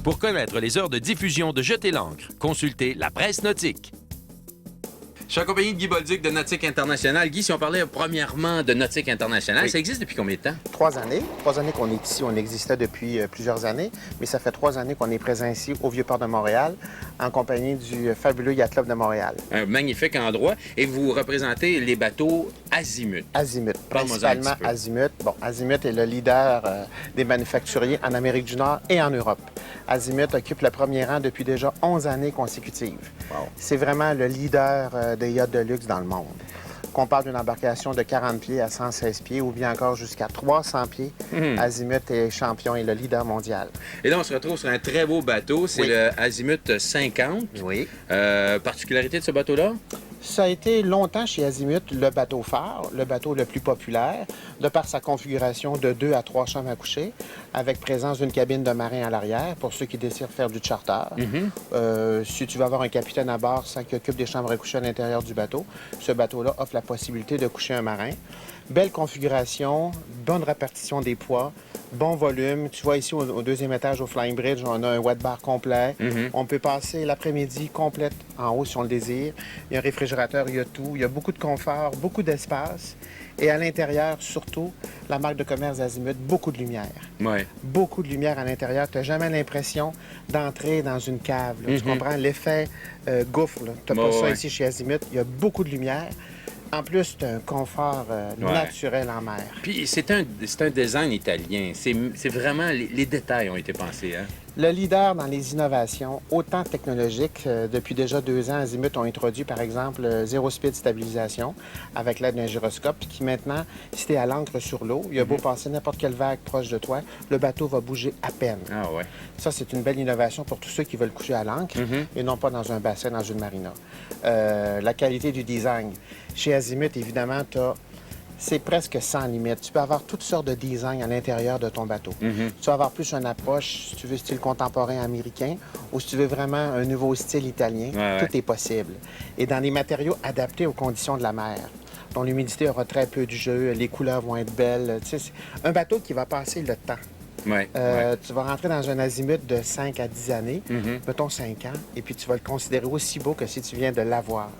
Pour connaître les heures de diffusion de Jeter l'ancre, consultez la presse nautique. Je suis accompagné de Guy Bolduc de Nautique International. Guy, si on parlait premièrement de Nautique International, Oui. Ça existe depuis combien de temps? 3 années. 3 années qu'on est ici. On existait depuis plusieurs années, mais ça fait 3 années qu'on est présent ici au Vieux-Port de Montréal en compagnie du fabuleux Yacht Club de Montréal. Un magnifique endroit. Et vous représentez les bateaux Azimut. Azimut, Parle-moi-en un principalement petit peu. Azimut. Bon, Azimut est le leader des manufacturiers en Amérique du Nord et en Europe. Azimut occupe le premier rang depuis déjà 11 années consécutives. Wow. C'est vraiment le leader des yachts de luxe dans le monde. Qu'on parle d'une embarcation de 40 pieds à 116 pieds ou bien encore jusqu'à 300 pieds, Azimut est champion et le leader mondial. Et là, on se retrouve sur un très beau bateau. C'est Oui. le Azimut 50. Oui. Particularité de ce bateau-là? Ça a été longtemps chez Azimut le bateau phare, le bateau le plus populaire, de par sa configuration de 2 à 3 chambres à coucher, avec présence d'une cabine de marin à l'arrière pour ceux qui désirent faire du charter. Si tu veux avoir un capitaine à bord sans qu'il occupe des chambres à coucher à l'intérieur du bateau, ce bateau-là offre la possibilité de coucher un marin. Belle configuration, bonne répartition des poids, bon volume. Tu vois ici au deuxième étage au Flying Bridge, on a un wet bar complet. On peut passer l'après-midi complète en haut si on le désire. Il y a un réfrigérateur, il y a tout. Il y a beaucoup de confort, beaucoup d'espace. Et à l'intérieur, surtout, la marque de commerce Azimut, beaucoup de lumière. Oui. Beaucoup de lumière à l'intérieur. Tu n'as jamais l'impression d'entrer dans une cave. Là. Tu comprends? L'effet gouffre, tu n'as pas ça ouais. ici chez Azimut. Il y a beaucoup de lumière. En plus, tu as un confort naturel en mer. Puis c'est un design italien. C'est vraiment... Les détails ont été pensés, hein? Le leader dans les innovations, autant technologiques, depuis déjà 2 ans, Azimut ont introduit, par exemple, Zero Speed stabilisation avec l'aide d'un gyroscope qui maintenant, si tu es à l'ancre sur l'eau, il a beau passer n'importe quelle vague proche de toi, le bateau va bouger à peine. Ah ouais. Ça, c'est une belle innovation pour tous ceux qui veulent coucher à l'ancre et non pas dans un bassin, dans une marina. La qualité du design. Chez Azimut, évidemment, c'est presque sans limite. Tu peux avoir toutes sortes de designs à l'intérieur de ton bateau. Tu vas avoir plus une approche, si tu veux, style contemporain américain, ou si tu veux vraiment un nouveau style italien, tout est possible. Et dans des matériaux adaptés aux conditions de la mer, dont l'humidité aura très peu de jeu, les couleurs vont être belles. Tu sais, c'est un bateau qui va passer le temps. Ouais. Tu vas rentrer dans un Azimut de 5 à 10 années, mettons 5 ans, et puis tu vas le considérer aussi beau que si tu viens de l'avoir.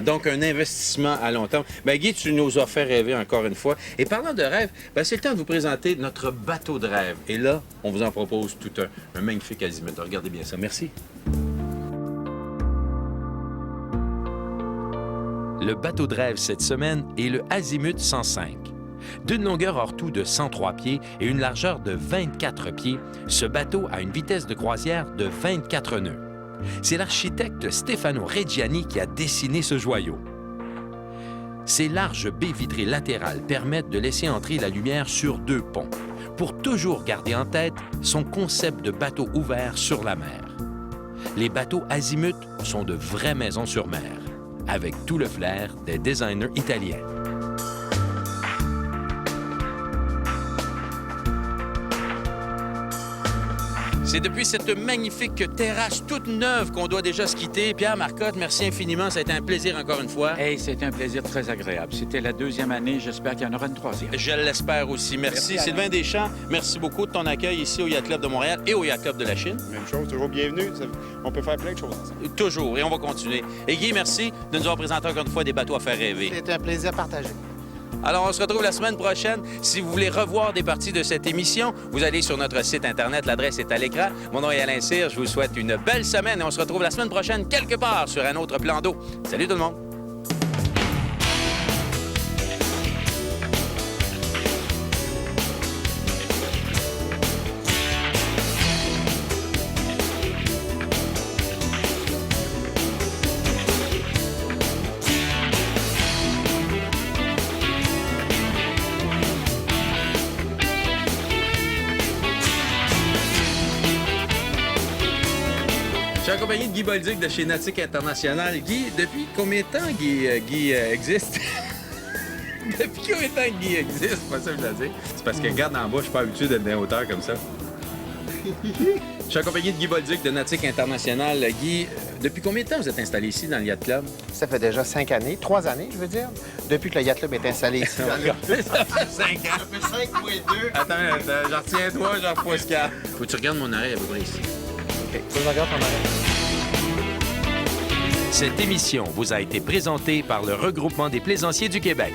Donc, un investissement à long terme. Bien, Guy, tu nous as fait rêver encore une fois. Et parlant de rêve, ben, c'est le temps de vous présenter notre bateau de rêve. Et là, on vous en propose tout un magnifique Azimut. Regardez bien ça. Merci. Le bateau de rêve cette semaine est le Azimut 105. D'une longueur hors tout de 103 pieds et une largeur de 24 pieds, ce bateau a une vitesse de croisière de 24 nœuds. C'est l'architecte Stefano Reggiani qui a dessiné ce joyau. Ces larges baies vitrées latérales permettent de laisser entrer la lumière sur 2 ponts, pour toujours garder en tête son concept de bateau ouvert sur la mer. Les bateaux Azimut sont de vraies maisons sur mer, avec tout le flair des designers italiens. C'est depuis cette magnifique terrasse toute neuve qu'on doit déjà se quitter. Pierre Marcotte, merci infiniment. Ça a été un plaisir encore une fois. Hey, c'était un plaisir très agréable. C'était la 2e année. J'espère qu'il y en aura une 3e. Je l'espère aussi. Merci. Sylvain Deschamps, merci beaucoup de ton accueil ici au Yacht Club de Montréal et au Yacht Club de la Chine. Même chose, toujours bienvenue. On peut faire plein de choses ensemble. Toujours, et on va continuer. Et Guy, merci de nous avoir présenté encore une fois des bateaux à faire rêver. C'est un plaisir partagé. Alors, on se retrouve la semaine prochaine. Si vous voulez revoir des parties de cette émission, vous allez sur notre site Internet. L'adresse est à l'écran. Mon nom est Alain Cyr. Je vous souhaite une belle semaine et on se retrouve la semaine prochaine quelque part sur un autre plan d'eau. Salut tout le monde! Je suis accompagné de Guy Bolduc de chez Nautique International. Guy, depuis combien de temps Guy existe? Depuis combien de temps Guy existe? C'est pas ça que je veux dire. C'est parce que, regarde en bas, je suis pas habitué d'être dans hauteur comme ça. Je suis accompagné de Guy Bolduc de Nautique International. Guy, depuis combien de temps vous êtes installé ici dans le Yacht Club? Ça fait déjà 5 années, 3 années, je veux dire, depuis que le Yacht Club est installé ici. Ça fait 5 ans. Ça fait 5.2. Attends, j'en retiens 3, j'en repousse 4. Faut que tu regardes mon oreille à peu près ici. Bonne vacances en marin. Cette émission vous a été présentée par le Regroupement des plaisanciers du Québec.